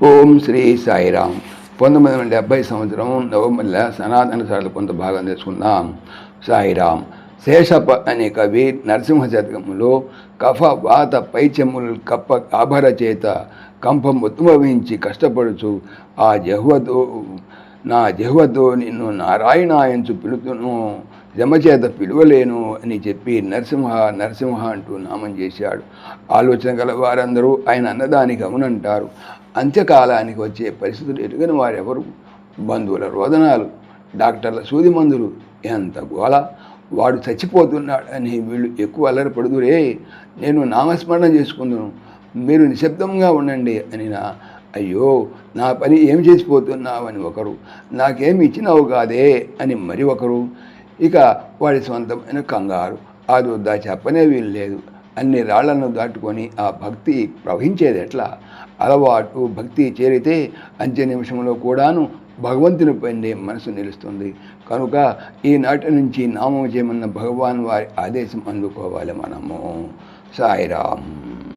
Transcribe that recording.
ఓం శ్రీ సాయిరామ్. 1970 సంవత్సరం నవంబర్ నెల సనాతన సార్లు కొంత భాగం తెలుసుకుందాం. సాయిరామ్. శేషప్ప అనే కవి నరసింహ శతకంలో కఫ వాత పైచెమ్ములు కప్ప ఆభర చేత కంపం ఉద్భవించి కష్టపడుచు ఆ నా జహ్వతో నిన్ను నారాయణాయంచు పిలుతును జమచేత పిలువలేను అని చెప్పి నరసింహ అంటూ నామం చేశాడు. ఆలోచన గల వారందరూ ఆయన అన్నదానికి అవునంటారు. అంత్యకాలానికి వచ్చే పరిస్థితులు ఎరుగని వారెవరు? బంధువుల రోదనాలు, డాక్టర్ల సూది మందులు, ఎంత గోల! వాడు చచ్చిపోతున్నాడు అని వీళ్ళు ఎక్కువ అల్లరిపడుదురే. నేను నామస్మరణ చేసుకుందును, మీరు నిశ్శబ్దంగా ఉండండి అని అయ్యో నా పని ఏం చేసిపోతున్నావని ఒకరు, నాకేమి ఇచ్చినావు కాదే అని మరి ఒకరు. ఇక వాడి సొంతమైన కంగారు, అది వద్దా చెప్పనే వీలు లేదు. అన్ని రాళ్లను దాటుకొని ఆ భక్తి ప్రవహించేది ఎట్లా? అలవాటు భక్తి చేరితే అంత్య నిమిషంలో కూడాను భగవంతుని పైనే మనసు నిలుస్తుంది. కనుక ఈనాటి నుంచి నామం చేయమన్న భగవాన్ వారి ఆదేశం అందుకోవాలి మనము. సాయిరామ్.